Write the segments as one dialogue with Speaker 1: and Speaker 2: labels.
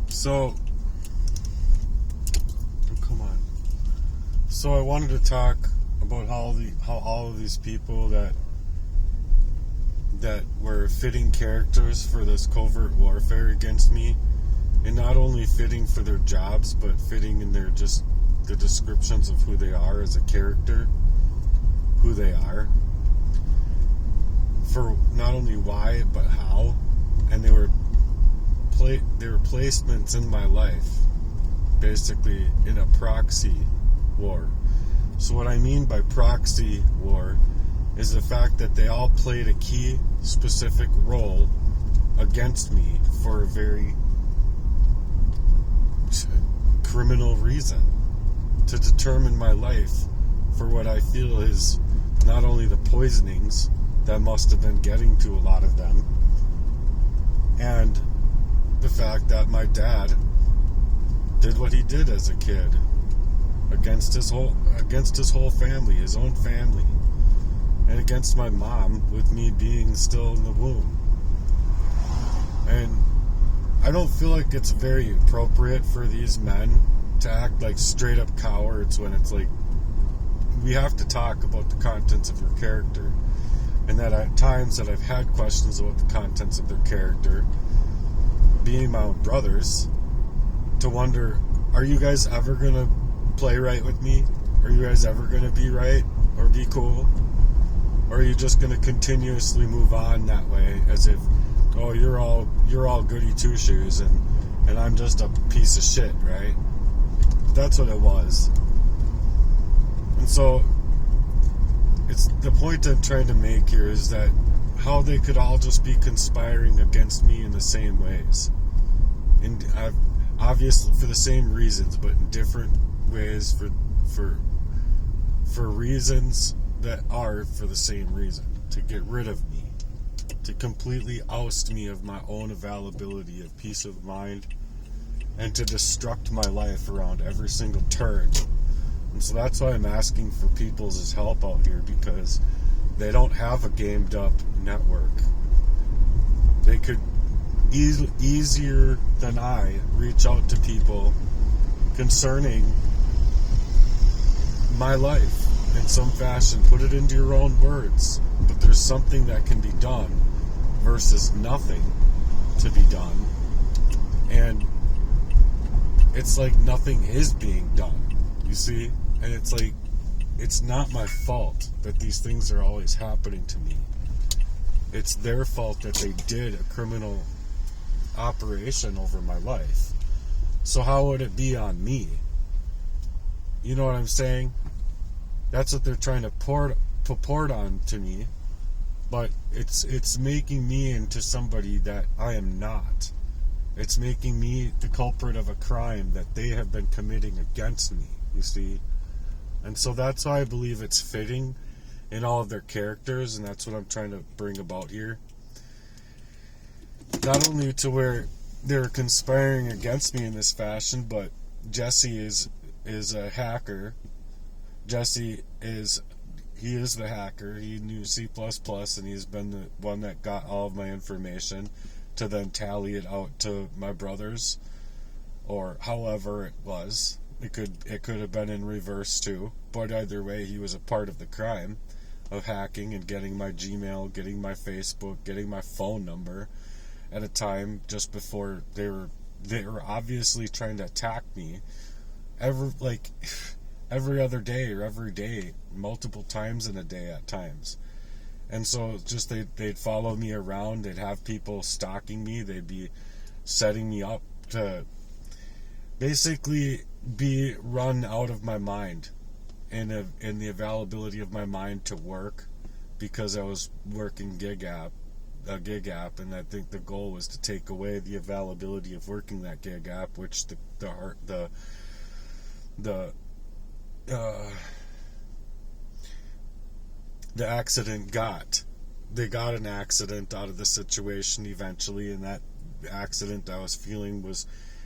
Speaker 1: So, come on. So I wanted to talk about how all of these people that were fitting characters for this covert warfare against me, and not only fitting for their jobs, but fitting in their just the descriptions of who they are as a character, who they are, for not only why but how, and they were placements in my life, basically in a proxy war. So what I mean by proxy war is the fact that they all played a key specific role against me for a very criminal reason, to determine my life for what I feel is not only the poisonings that must have been getting to a lot of them, and the fact that my dad did what he did as a kid against his whole family, his own family, and against my mom with me being still in the womb. And I don't feel like it's very appropriate for these men to act like straight up cowards when it's like, we have to talk about the contents of your character, and that at times that I've had questions about the contents of their character, being my own brothers, to wonder, are you guys ever gonna play right with me? Are you guys ever gonna be right or be cool? Or are you just gonna continuously move on that way as if, oh, you're all goody two shoes and I'm just a piece of shit, right? That's what it was. And so it's the point I'm trying to make here is that how they could all just be conspiring against me in the same ways. And I've obviously for the same reasons, but in different ways for reasons that are for the same reason. To get rid of me. To completely oust me of my own availability of peace of mind, and to destruct my life around every single turn. And so that's why I'm asking for people's help out here, because they don't have a gamed up network. They could easier than I reach out to people concerning my life in some fashion. Put it into your own words. But there's something that can be done versus nothing to be done. And it's like nothing is being done, you see? And it's like, it's not my fault that these things are always happening to me. It's their fault that they did a criminal operation over my life. So how would it be on me? You know what I'm saying? That's what they're trying to purport on to me. But it's making me into somebody that I am not. It's making me the culprit of a crime that they have been committing against me, you see? And so that's why I believe it's fitting in all of their characters, and that's what I'm trying to bring about here. Not only to where they're conspiring against me in this fashion, but Jesse is a hacker. Jesse is the hacker. He knew C++, and he's been the one that got all of my information to then tally it out to my brothers, or however it was. It could have been in reverse too, but either way, he was a part of the crime of hacking and getting my Gmail, getting my Facebook, getting my phone number at a time just before they were obviously trying to attack me every other day or every day, multiple times in a day at times. And so just they'd follow me around, they'd have people stalking me, they'd be setting me up to basically be run out of my mind and the availability of my mind to work, because I was working a gig app, and I think the goal was to take away the availability of working that gig app, which the accident got. They got an accident out of the situation eventually, and that accident I was feeling was,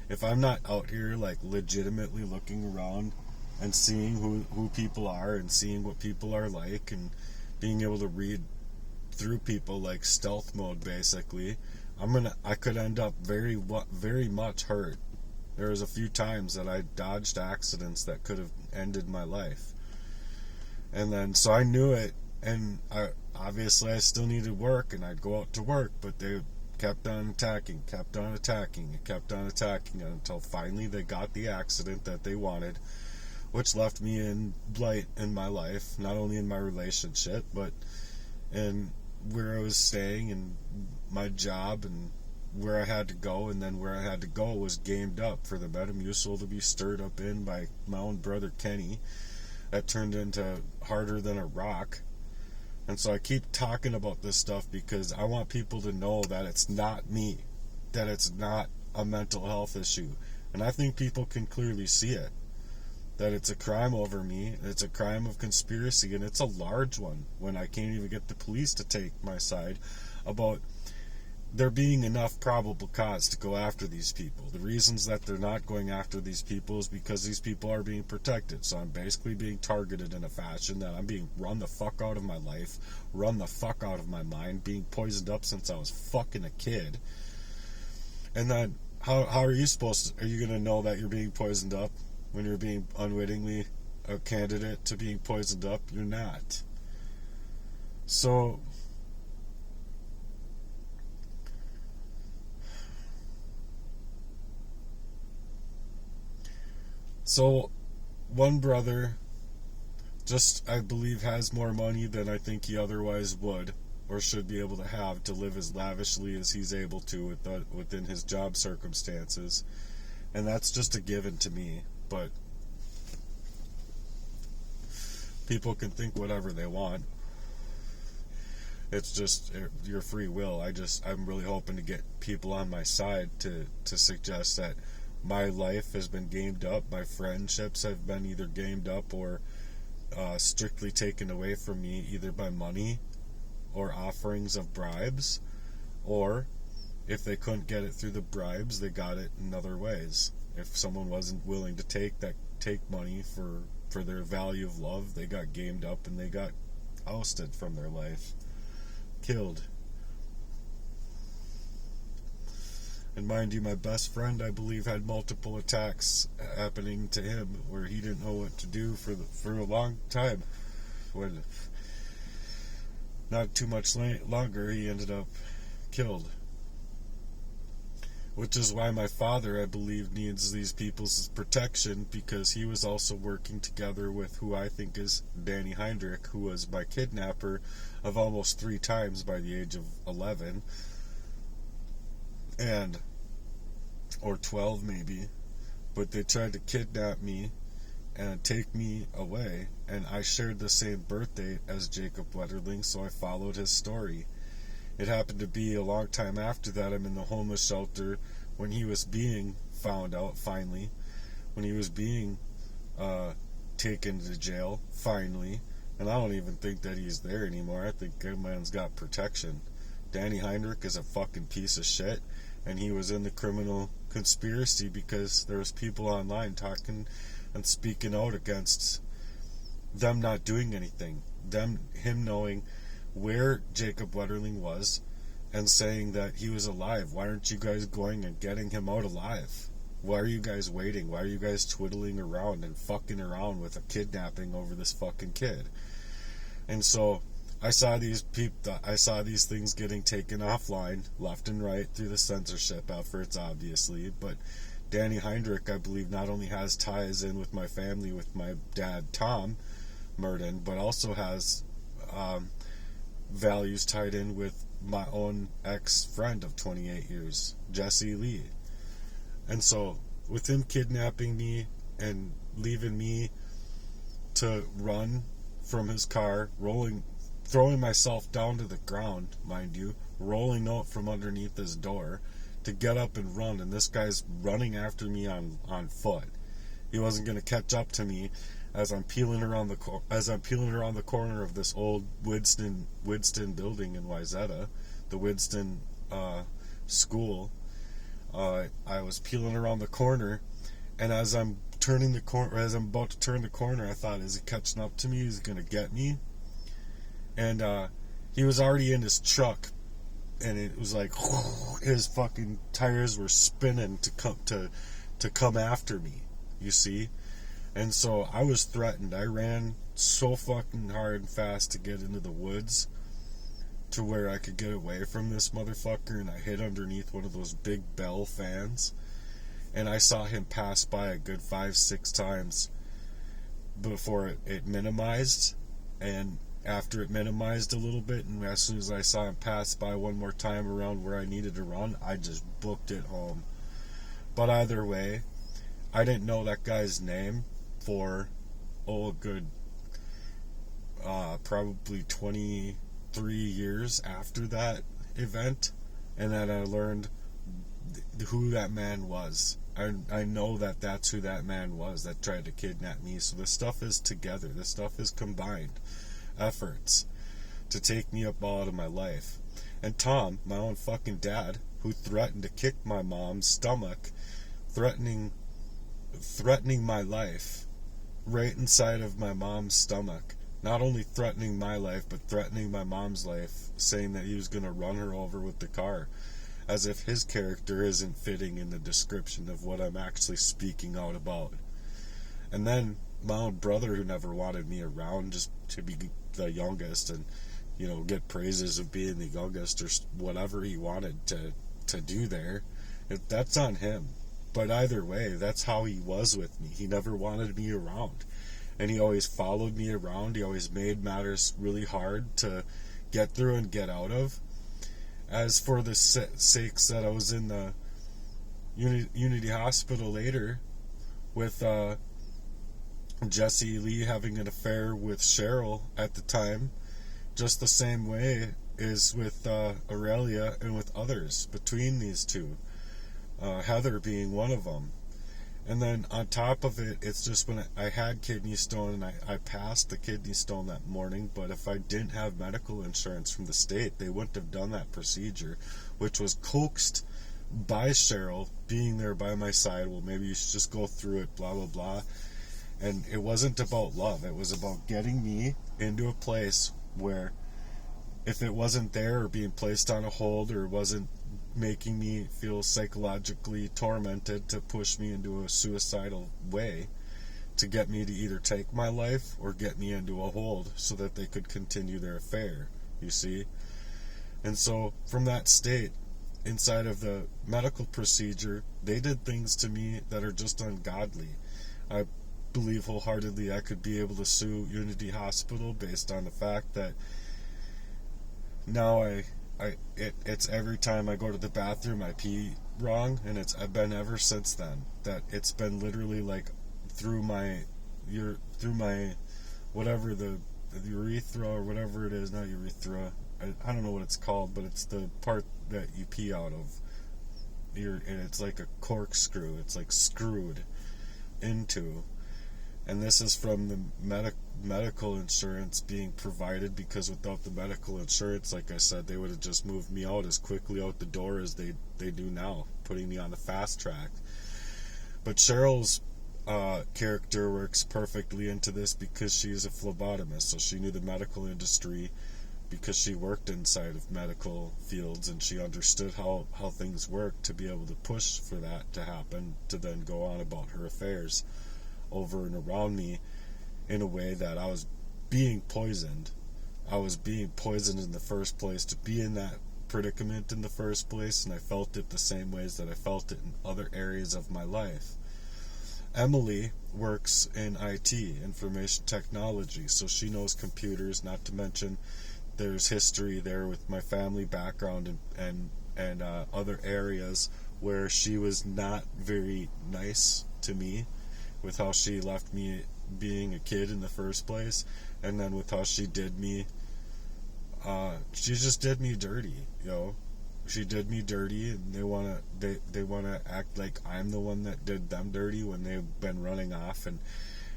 Speaker 1: if I'm not out here like legitimately looking around and seeing who people are and seeing what people are like and being able to read through people like stealth mode basically, I could end up very much hurt There was a few times that I dodged accidents that could have ended my life. And then, so I knew it, and I still needed work, and I'd go out to work, but they kept on attacking, until finally they got the accident that they wanted, which left me in blight in my life, not only in my relationship, but in where I was staying and my job and where I had to go. And then where I had to go was gamed up for the Metamucil to be stirred up in by my own brother Kenny. That turned into harder than a rock. And so I keep talking about this stuff because I want people to know that it's not me, that it's not a mental health issue. And I think people can clearly see it, that it's a crime over me, it's a crime of conspiracy, and it's a large one when I can't even get the police to take my side about there being enough probable cause to go after these people. The reasons that they're not going after these people is because these people are being protected. So I'm basically being targeted in a fashion that I'm being run the fuck out of my life, run the fuck out of my mind, being poisoned up since I was fucking a kid. And then how are you are you going to know that you're being poisoned up when you're being unwittingly a candidate to being poisoned up? You're not. So one brother just, I believe, has more money than I think he otherwise would or should be able to have to live as lavishly as he's able to within his job circumstances. And that's just a given to me. But people can think whatever they want. It's just your free will. I'm really hoping to get people on my side to suggest that my life has been gamed up, my friendships have been either gamed up or strictly taken away from me, either by money or offerings of bribes, or if they couldn't get it through the bribes, they got it in other ways. If someone wasn't willing to take money for their value of love, they got gamed up and they got ousted from their life, killed. And mind you, my best friend, I believe, had multiple attacks happening to him where he didn't know what to do for a long time. When not too much longer, he ended up killed. Which is why my father, I believe, needs these people's protection, because he was also working together with who I think is Danny Heinrich, who was my kidnapper of almost 3 times by the age of 11. Or 12 maybe, but they tried to kidnap me and take me away, and I shared the same birthday as Jacob Wetterling, so I followed his story. It happened to be a long time after that I'm in the homeless shelter when he was being found out, finally, when he was being taken to jail, finally, and I don't even think that he's there anymore. I think that man's got protection. Danny Heinrich is a fucking piece of shit, and he was in the criminal conspiracy because there was people online talking and speaking out against them not doing anything, him knowing where Jacob Wetterling was and saying that he was alive. Why aren't you guys going and getting him out alive? Why are you guys waiting? Why are you guys twiddling around and fucking around with a kidnapping over this fucking kid? And so I saw these things getting taken offline left and right through the censorship efforts, obviously. But Danny Heinrich, I believe, not only has ties in with my family, with my dad Tom Murden, but also has values tied in with my own ex-friend of 28 years, Jesse Lee. And so with him kidnapping me and leaving me to run from his car, throwing myself down to the ground, mind you, rolling out from underneath his door to get up and run, and this guy's running after me on foot. He wasn't going to catch up to me as I'm peeling around the corner of this old Winston building in Wayzata, the Winston school. I was peeling around the corner, and as I'm about to turn the corner, I thought, is he catching up to me? Is he going to get me? And he was already in his truck, and it was like his fucking tires were spinning to to come after me, you see? And so I was threatened. I ran so fucking hard and fast to get into the woods to where I could get away from this motherfucker, and I hid underneath one of those big Bell fans, and I saw him pass by a good 5-6 times before it minimized, and after it minimized a little bit, and as soon as I saw him pass by one more time around where I needed to run, I just booked it home. But either way, I didn't know that guy's name for a good probably 23 years after that event, and then I learned who that man was. I know that that's who that man was that tried to kidnap me. So this stuff is together. This stuff is combined efforts to take me up out of my life. And Tom, my own fucking dad, who threatened to kick my mom's stomach, threatening my life right inside of my mom's stomach. Not only threatening my life, but threatening my mom's life, saying that he was going to run her over with the car, as if his character isn't fitting in the description of what I'm actually speaking out about. And then my own brother, who never wanted me around, just to be the youngest and, you know, get praises of being the youngest or whatever he wanted to do there, that's on him. But either way, that's how he was with me. He never wanted me around. And he always followed me around. He always made matters really hard to get through and get out of. As for the sakes that I was in the Unity Hospital later with Jesse Lee having an affair with Cheryl at the time, just the same way is with Aurelia and with others between these two, Heather being one of them. And then on top of it, it's just when I had kidney stone, and I passed the kidney stone that morning, but if I didn't have medical insurance from the state, they wouldn't have done that procedure, which was coaxed by Cheryl being there by my side. Well, maybe you should just go through it, blah, blah, blah. And it wasn't about love. It was about getting me into a place where if it wasn't there or being placed on a hold or wasn't making me feel psychologically tormented to push me into a suicidal way, to get me to either take my life or get me into a hold so that they could continue their affair, you see? And so from that state, inside of the medical procedure, they did things to me that are just ungodly. I believe wholeheartedly I could be able to sue Unity Hospital based on the fact that now it's every time I go to the bathroom I pee wrong, and I've been ever since then, that it's been literally like through my whatever the urethra or whatever it is, not urethra, I don't know what it's called, but it's the part that you pee out of, and it's like a corkscrew, it's like screwed into. And this is from the medical insurance being provided, because without the medical insurance, like I said, they would have just moved me out as quickly out the door as they do now, putting me on the fast track. But Cheryl's character works perfectly into this because she's a phlebotomist, so she knew the medical industry because she worked inside of medical fields, and she understood how things work to be able to push for that to happen, to then go on about her affairs over and around me in a way that I was being poisoned. I was being poisoned in the first place to be in that predicament in the first place, and I felt it the same ways that I felt it in other areas of my life. Emily works in IT, information technology, so she knows computers, not to mention there's history there with my family background and other areas where she was not very nice to me, with how she left me being a kid in the first place, and then with how she did me, she just did me dirty, She did me dirty, and they wanna act like I'm the one that did them dirty when they've been running off. And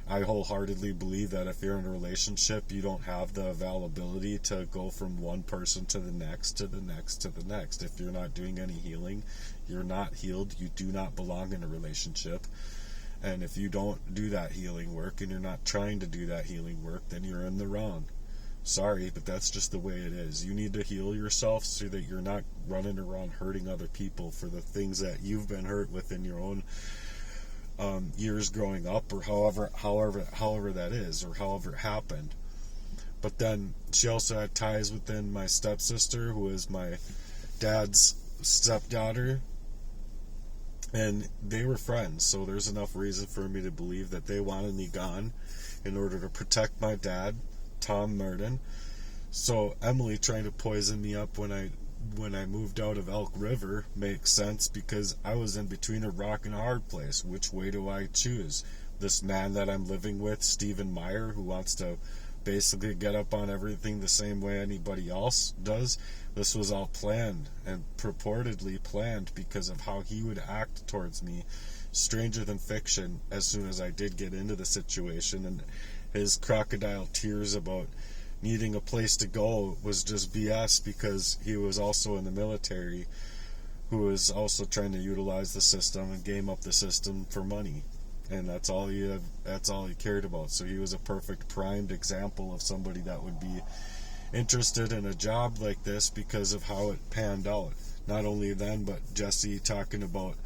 Speaker 1: I wholeheartedly believe that if you're in a relationship, you don't have the availability to go from one person to the next, to the next, to the next. If you're not doing any healing, you're not healed. You do not belong in a relationship. And if you don't do that healing work, and you're not trying to do that healing work, then you're in the wrong. Sorry, but that's just the way it is. You need to heal yourself so that you're not running around hurting other people for the things that you've been hurt with in your own years growing up, or however that is, or however it happened. But then she also had ties within my stepsister, who is my dad's stepdaughter, and they were friends, so there's enough reason for me to believe that they wanted me gone in order to protect my dad, Tom Merton. So Emily trying to poison me up when I moved out of Elk River makes sense, because I was in between a rock and a hard place. Which way do I choose? This man that I'm living with, Stephen Meyer, who wants to basically get up on everything the same way anybody else does. This was all planned, and purportedly planned, because of how he would act towards me. Stranger than fiction as soon as I did get into the situation, and his crocodile tears about needing a place to go was just BS, because he was also in the military, who was also trying to utilize the system and game up the system for money. And that's all he cared about. So he was a perfect primed example of somebody that would be interested in a job like this because of how it panned out. Not only then, but Jesse talking about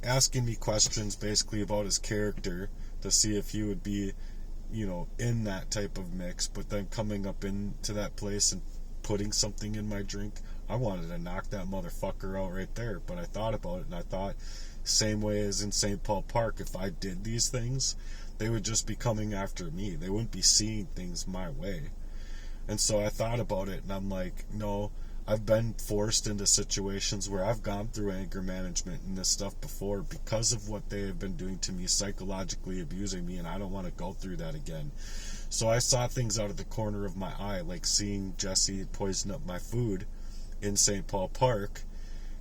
Speaker 1: asking me questions basically about his character to see if he would be in that type of mix, but then coming up into that place and putting something in my drink. I wanted to knock that motherfucker out right there, but I thought about it, and I thought, same way as in St. Paul Park, if I did these things, they would just be coming after me. They wouldn't be seeing things my way. And so I thought about it, and I'm like, no, I've been forced into situations where I've gone through anger management and this stuff before because of what they have been doing to me, psychologically abusing me, and I don't want to go through that again. So I saw things out of the corner of my eye, like seeing Jesse poison up my food in St. Paul Park,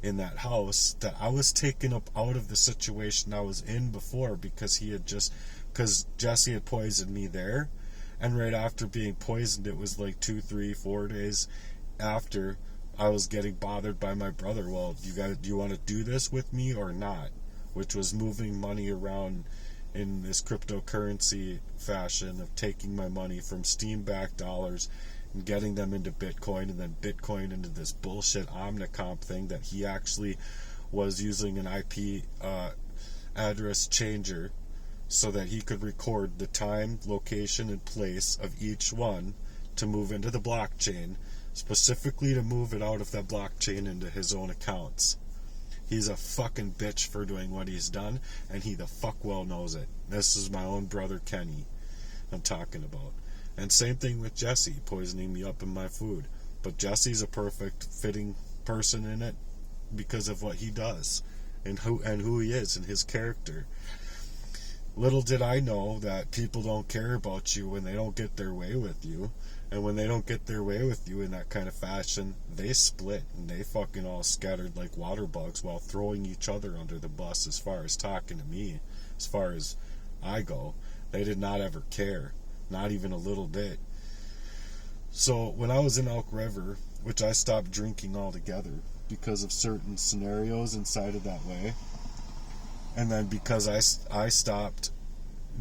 Speaker 1: in that house, that I was taken up out of the situation I was in before, because Jesse had poisoned me there, and right after being poisoned, it was like 2, 3, 4 days after, I was getting bothered by my brother. Well, do you want to do this with me or not? Which was moving money around in this cryptocurrency fashion of taking my money from Steam-backed dollars and getting them into Bitcoin, and then Bitcoin into this bullshit Omnicomp thing that he actually was using an IP address changer so that he could record the time, location, and place of each one to move into the blockchain, specifically to move it out of that blockchain into his own accounts. He's a fucking bitch for doing what he's done, and he the fuck well knows it. This is my own brother Kenny I'm talking about. And same thing with Jesse poisoning me up in my food. But Jesse's a perfect fitting person in it because of what he does and who he is and his character. Little did I know that people don't care about you when they don't get their way with you. And when they don't get their way with you in that kind of fashion, they split and they fucking all scattered like water bugs while throwing each other under the bus as far as talking to me. As far as I go, they did not ever care. Not even a little bit. So when I was in Elk River, which I stopped drinking altogether because of certain scenarios inside of that way, and then because I stopped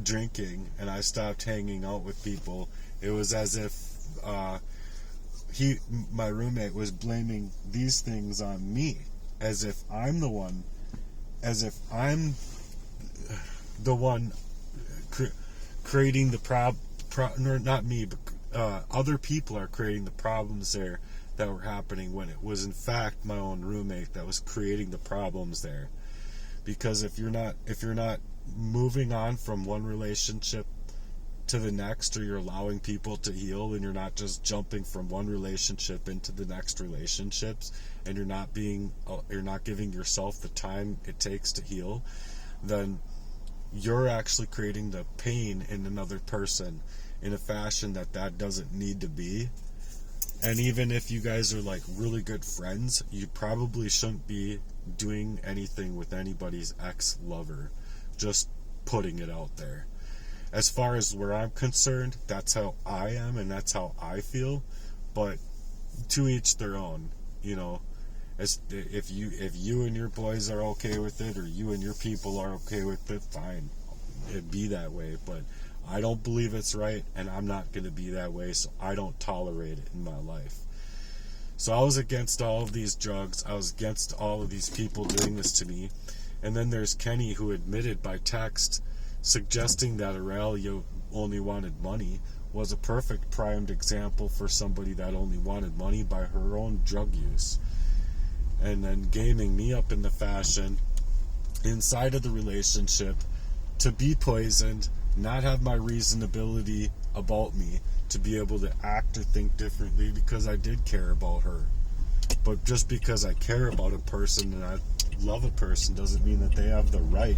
Speaker 1: drinking and I stopped hanging out with people, it was as if my roommate was blaming these things on me, as if I'm the one creating the problem. Not me, but other people are creating the problems there that were happening, when it was in fact my own roommate that was creating the problems there. Because if you're not moving on from one relationship to the next, or you're allowing people to heal, and you're not just jumping from one relationship into the next relationships, and you're not giving yourself the time it takes to heal, then you're actually creating the pain in another person in a fashion that doesn't need to be. And even if you guys are like really good friends, you probably shouldn't be doing anything with anybody's ex-lover. Just putting it out there. As far as where I'm concerned, that's how I am and that's how I feel. But to each their own, As if you and your boys are okay with it, or you and your people are okay with it, fine. It'd be that way, but I don't believe it's right, and I'm not going to be that way, so I don't tolerate it in my life. So I was against all of these drugs. I was against all of these people doing this to me, And then there's Kenny, who admitted by text, suggesting that Aurelia only wanted money, was a perfect primed example for somebody that only wanted money by her own drug use. And then gaming me up in the fashion inside of the relationship to be poisoned, not have my reasonability about me to be able to act or think differently because I did care about her. But just because I care about a person and I love a person doesn't mean that they have the right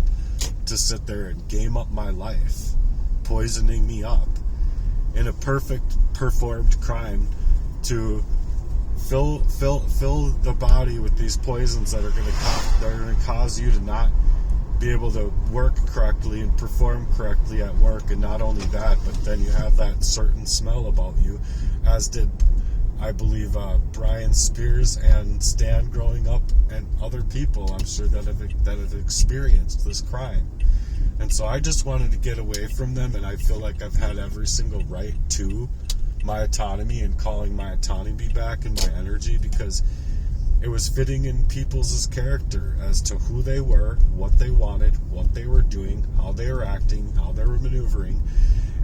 Speaker 1: to sit there and game up my life, poisoning me up in a perfect performed crime to fill the body with these poisons that are going to cause you to not be able to work correctly and perform correctly at work. And not only that, but then you have that certain smell about you, as did, I believe, Brian Spears and Stan growing up, and other people I'm sure that have experienced this crime. And so I just wanted to get away from them, and I feel like I've had every single right to my autonomy and calling my autonomy back and my energy, because it was fitting in people's character as to who they were, what they wanted, what they were doing, how they were acting, how they were maneuvering.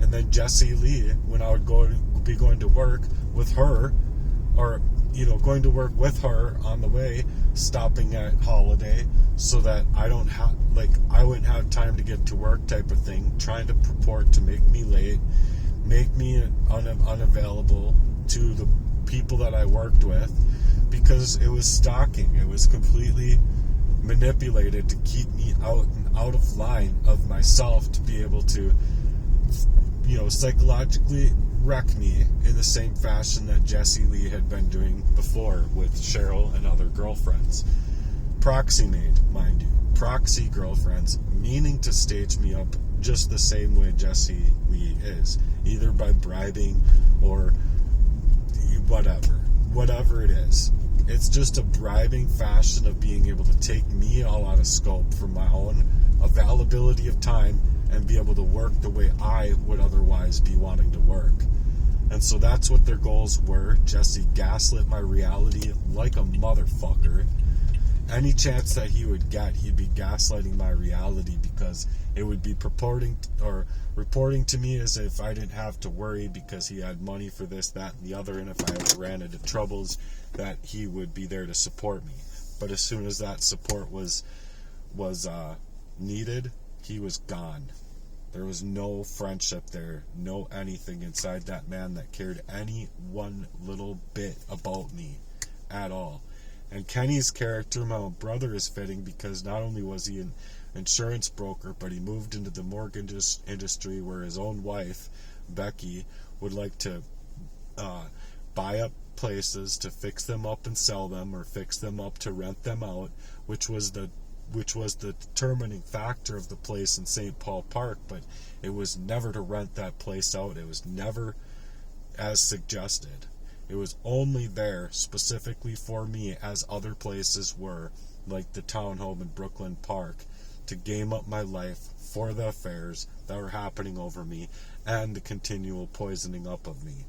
Speaker 1: And then Jessie Lee, when I would be going to work with her, or going to work with her on the way, stopping at Holiday so that I wouldn't have time to get to work type of thing, trying to purport to make me late, make me unavailable to the people that I worked with, because it was stalking. It was completely manipulated to keep me out of line of myself, to be able to psychologically wreck me in the same fashion that Jessie Lee had been doing before with Cheryl and other girlfriends. Proxy made, mind you. Proxy girlfriends, meaning to stage me up just the same way Jessie Lee is, either by bribing or whatever it is. It's just a bribing fashion of being able to take me all out of scope from my own availability of time and be able to work the way I would otherwise be wanting to work. And so that's what their goals were. Jesse gaslit my reality like a motherfucker. Any chance that he would get, he'd be gaslighting my reality, because it would be reporting to me as if I didn't have to worry because he had money for this, that, and the other, and if I ever ran into troubles, that he would be there to support me. But as soon as that support was needed, he was gone. There was no friendship there, no anything inside that man that cared any one little bit about me at all. And Kenny's character, my own brother, is fitting because not only was he an insurance broker, but he moved into the mortgage industry where his own wife, Becky, would like to buy up places to fix them up and sell them, or fix them up to rent them out, which was the determining factor of the place in St. Paul Park. But it was never to rent that place out. It was never as suggested. It was only there specifically for me, as other places were, like the townhome in Brooklyn Park, to game up my life for the affairs that were happening over me and the continual poisoning up of me.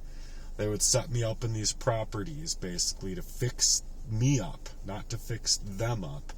Speaker 1: They would set me up in these properties basically to fix me up, not to fix them up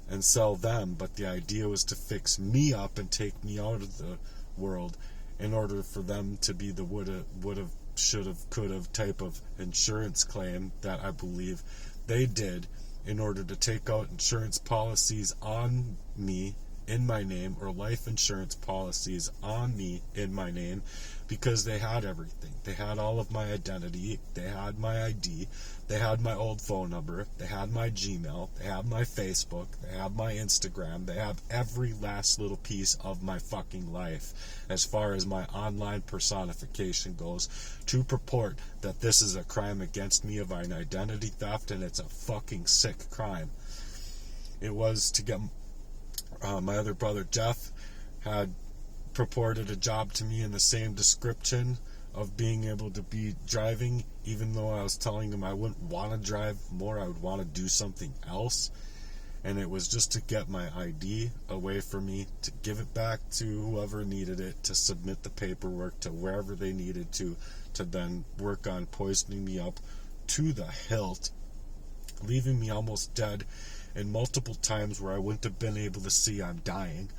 Speaker 1: and sell them, but the idea was to fix me up and take me out of the world in order for them to be the would've, should've, could've type of insurance claim that I believe they did, in order to take out insurance policies on me in my name, or life insurance policies on me in my name, because they had everything. They had all of my identity, they had my ID, they had my old phone number, they had my Gmail, they had my Facebook, they have my Instagram, they have every last little piece of my fucking life as far as my online personification goes, to purport that this is a crime against me of an identity theft, and it's a fucking sick crime. It was to get my other brother Jeff had purported a job to me in the same description of being able to be driving, even though I was telling him I wouldn't want to drive more, I would want to do something else. And it was just to get my ID away from me, to give it back to whoever needed it, to submit the paperwork to wherever they needed to then work on poisoning me up to the hilt, leaving me almost dead and multiple times where I wouldn't have been able to see I'm dying.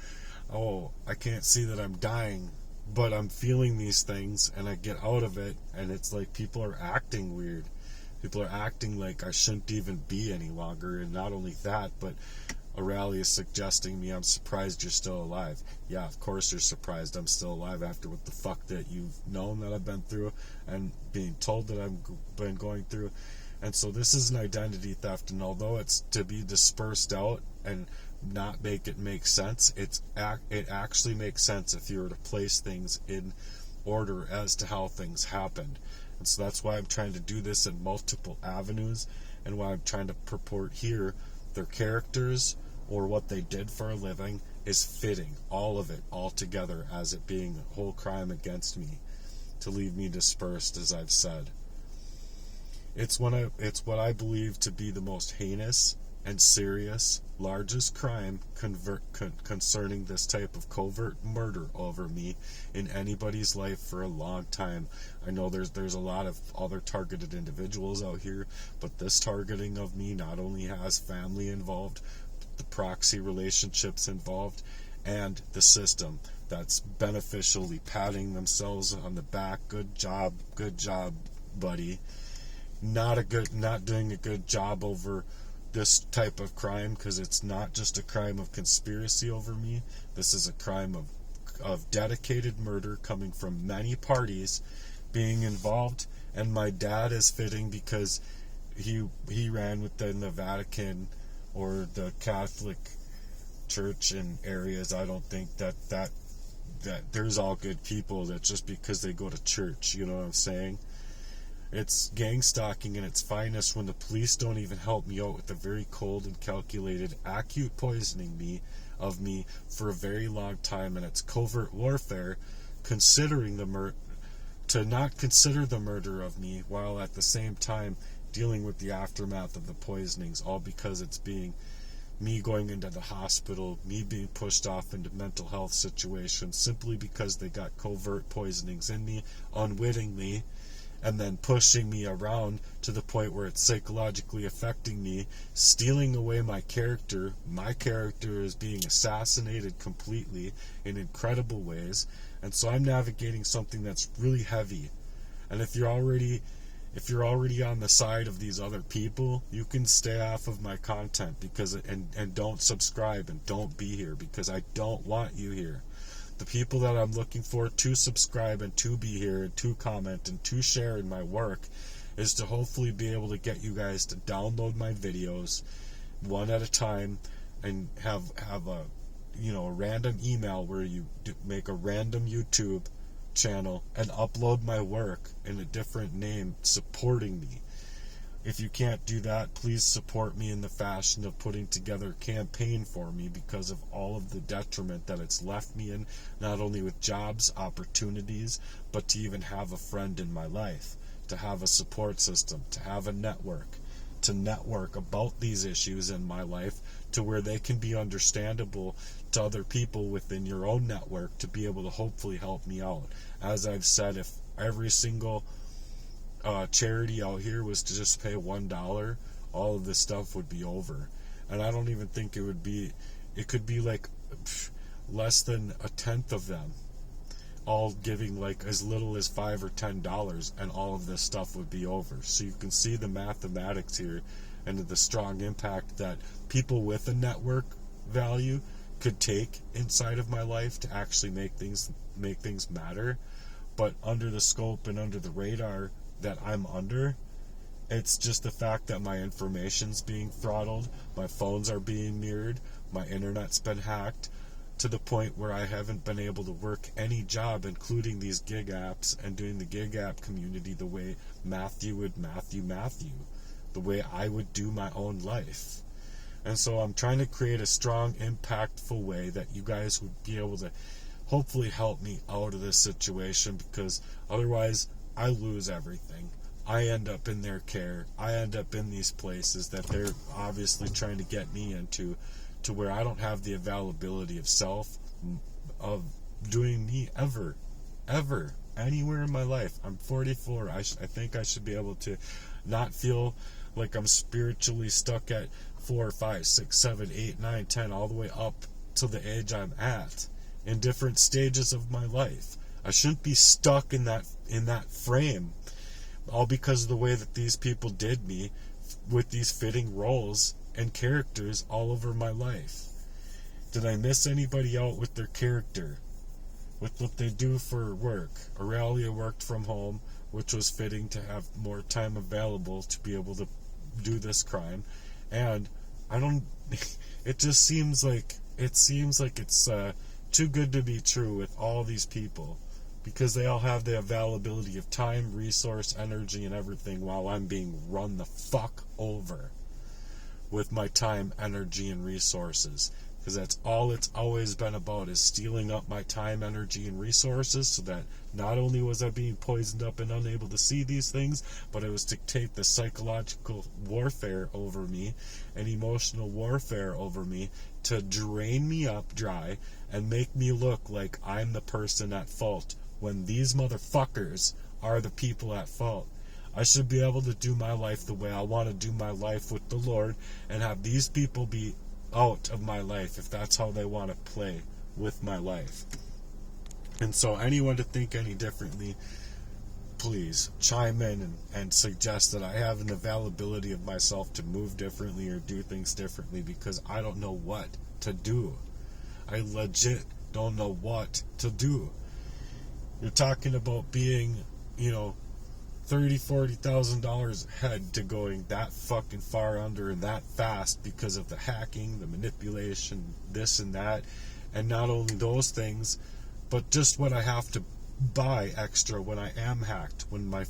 Speaker 1: Oh, I can't see that I'm dying, but I'm feeling these things, and I get out of it, and it's like people are acting weird. People are acting like I shouldn't even be any longer, and not only that, but a rally is suggesting me, I'm surprised you're still alive. Yeah, of course you're surprised I'm still alive after what the fuck that you've known that I've been through and being told that I've been going through. And so this is an identity theft, and although it's to be dispersed out and not make it make sense, it actually makes sense if you were to place things in order as to how things happened. And so that's why I'm trying to do this in multiple avenues, and why I'm trying to purport here their characters or what they did for a living is fitting, all of it, all together, as it being a whole crime against me, to leave me dispersed, as I've said. It's what I believe to be the most heinous and serious, largest crime concerning this type of covert murder over me in anybody's life for a long time. I know there's a lot of other targeted individuals out here, but this targeting of me not only has family involved, but the proxy relationships involved, and the system that's beneficially patting themselves on the back. Good job, buddy. Not doing a good job over this type of crime, because it's not just a crime of conspiracy over me. This is a crime of dedicated murder coming from many parties being involved, and my dad is fitting because he ran within the Vatican or the Catholic Church in areas. I don't think that there's all good people that just because they go to church, you know what I'm saying? It's gang stalking in its finest when the police don't even help me out with the very cold and calculated, acute poisoning of me for a very long time, and it's covert warfare, considering to not consider the murder of me, while at the same time dealing with the aftermath of the poisonings, all because it's being me going into the hospital, me being pushed off into mental health situations simply because they got covert poisonings in me unwittingly, and then pushing me around to the point where it's psychologically affecting me, stealing away my character. My character is being assassinated completely in incredible ways, and so I'm navigating something that's really heavy. And if you're already on the side of these other people, you can stay off of my content and don't subscribe and don't be here, because I don't want you here. The people that I'm looking for to subscribe and to be here and to comment and to share in my work is to hopefully be able to get you guys to download my videos one at a time and have a random email where you make a random YouTube channel and upload my work in a different name supporting me. If you can't do that, please support me in the fashion of putting together a campaign for me, because of all of the detriment that it's left me in, not only with jobs, opportunities, but to even have a friend in my life, to have a support system, to have a network, to network about these issues in my life to where they can be understandable to other people within your own network, to be able to hopefully help me out. As I've said, if every single charity out here was to just pay $1, all of this stuff would be over. And I don't even think it could be like less than a tenth of them all giving like as little as $5 or $10, and all of this stuff would be over. So you can see the mathematics here and the strong impact that people with a network value could take inside of my life to actually make things matter. But under the scope and under the radar that I'm under, it's just the fact that my information's being throttled, my phones are being mirrored, my internet's been hacked, to the point where I haven't been able to work any job, including these gig apps and doing the gig app community the way Matthew would Matthew, the way I would do my own life. And so I'm trying to create a strong, impactful way that you guys would be able to hopefully help me out of this situation, because otherwise I lose everything. I end up in their care. I end up in these places that they're obviously trying to get me into, to where I don't have the availability of self, of doing me ever, anywhere in my life. I'm 44. I think I should be able to not feel like I'm spiritually stuck at 4, 5, 6, 7, 8, 9, 10, all the way up to the age I'm at in different stages of my life. I shouldn't be stuck in that frame, all because of the way that these people did me with these fitting roles and characters all over my life. Did I miss anybody out with their character, with what they do for work? Aurelia worked from home, which was fitting to have more time available to be able to do this crime. And it just seems like it's too good to be true with all these people, because they all have the availability of time, resource, energy, and everything, while I'm being run the fuck over with my time, energy, and resources. Because that's all it's always been about, is stealing up my time, energy, and resources, so that not only was I being poisoned up and unable to see these things, but it was to take the psychological warfare over me and emotional warfare over me to drain me up dry and make me look like I'm the person at fault, when these motherfuckers are the people at fault. I should be able to do my life the way I want to do my life with the Lord, and have these people be out of my life if that's how they want to play with my life. And so anyone to think any differently, please chime in and suggest that I have an availability of myself to move differently or do things differently, because I don't know what to do. I legit don't know what to do. You're talking about being, $30,000-$40,000 ahead to going that fucking far under and that fast because of the hacking, the manipulation, this and that. And not only those things, but just what I have to buy extra when I am hacked, when my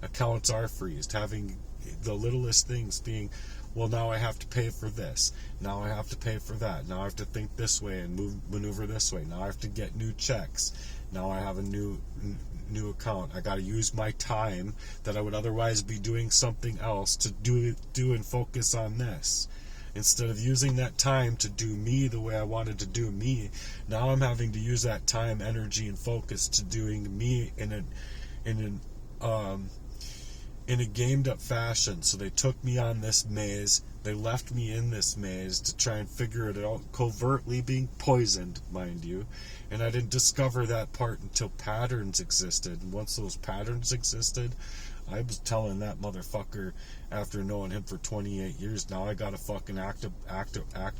Speaker 1: accounts are freezed, having the littlest things being, well, now I have to pay for this, now I have to pay for that, now I have to think this way and maneuver this way, now I have to get new checks, now I have a new account, I got to use my time that I would otherwise be doing something else to do and focus on this. Instead of using that time to do me the way I wanted to do me, now I'm having to use that time, energy, and focus to doing me in a gamed up fashion. So they took me on this maze, they left me in this maze to try and figure it out, covertly being poisoned, mind you. And I didn't discover that part until patterns existed. And once those patterns existed, I was telling that motherfucker, after knowing him for 28 years, now I gotta fucking act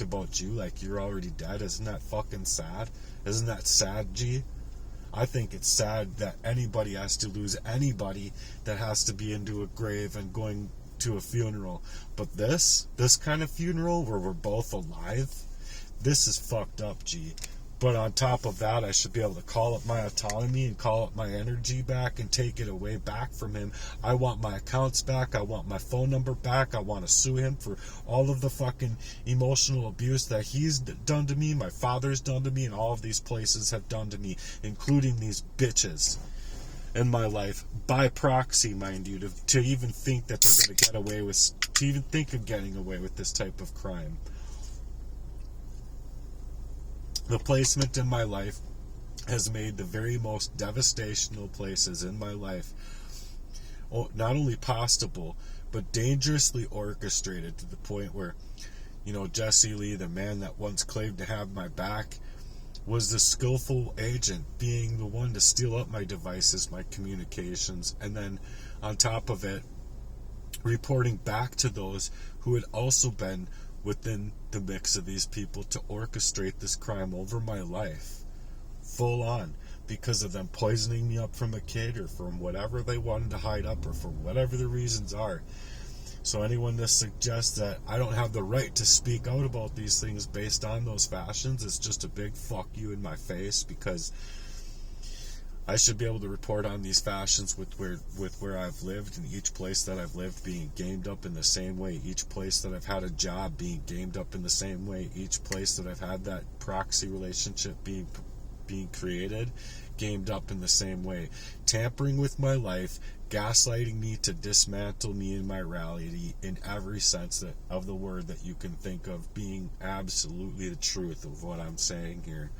Speaker 1: about you like you're already dead. Isn't that fucking sad? Isn't that sad, G? I think it's sad that anybody has to lose anybody that has to be into a grave and going to a funeral. But this kind of funeral where we're both alive, this is fucked up, G. But on top of that, I should be able to call up my autonomy and call up my energy back and take it away back from him. I want my accounts back. I want my phone number back. I want to sue him for all of the fucking emotional abuse that he's done to me, my father's done to me, and all of these places have done to me, including these bitches in my life, by proxy, mind you, to even think that they're going to get away with, to even think of getting away with this type of crime. The placement in my life has made the very most devastational places in my life not only possible, but dangerously orchestrated, to the point where, Jesse Lee, the man that once claimed to have my back, was the skillful agent, being the one to steal up my devices, my communications, and then on top of it, reporting back to those who had also been within the mix of these people to orchestrate this crime over my life, full on, because of them poisoning me up from a kid, or from whatever they wanted to hide up, or for whatever the reasons are. So anyone that suggests that I don't have the right to speak out about these things based on those fashions, it's just a big fuck you in my face, because I should be able to report on these fashions with where I've lived, and each place that I've lived being gamed up in the same way, each place that I've had a job being gamed up in the same way, each place that I've had that proxy relationship being created, gamed up in the same way, tampering with my life, gaslighting me to dismantle me in my reality in every sense of the word that you can think of, being absolutely the truth of what I'm saying here.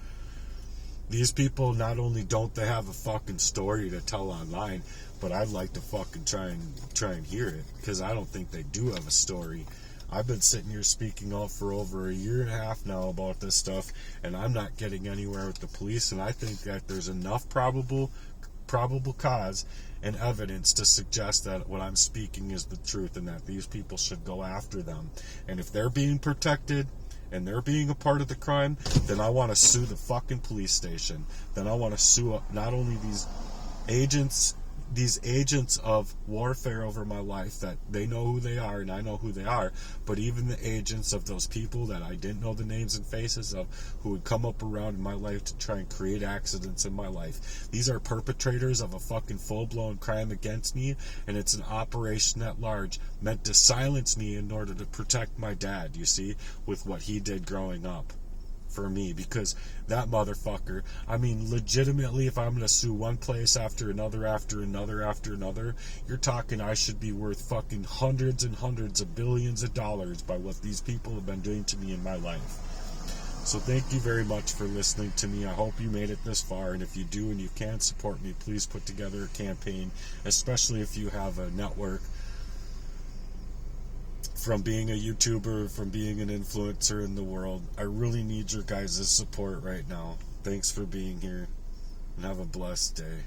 Speaker 1: These people, not only don't they have a fucking story to tell online, but I'd like to fucking try and hear it, because I don't think they do have a story. I've been sitting here speaking out for over a year and a half now about this stuff, and I'm not getting anywhere with the police, and I think that there's enough probable cause and evidence to suggest that what I'm speaking is the truth and that these people should go after them. And if they're being protected and they're being a part of the crime, then I want to sue the fucking police station. Then I want to sue not only these agents of warfare over my life, that they know who they are and I know who they are, but even the agents of those people that I didn't know the names and faces of, who would come up around in my life to try and create accidents in my life. These are perpetrators of a fucking full-blown crime against me, and it's an operation at large meant to silence me in order to protect my dad, you see, with what he did growing up for me. Because that motherfucker, I mean, legitimately, if I'm gonna sue one place after another, you're talking I should be worth fucking hundreds and hundreds of billions of dollars by what these people have been doing to me in my life. So thank you very much for listening to me. I hope you made it this far, and if you do and you can support me, please put together a campaign, especially if you have a network. From being a YouTuber, from being an influencer in the world, I really need your guys' support right now. Thanks for being here, and have a blessed day.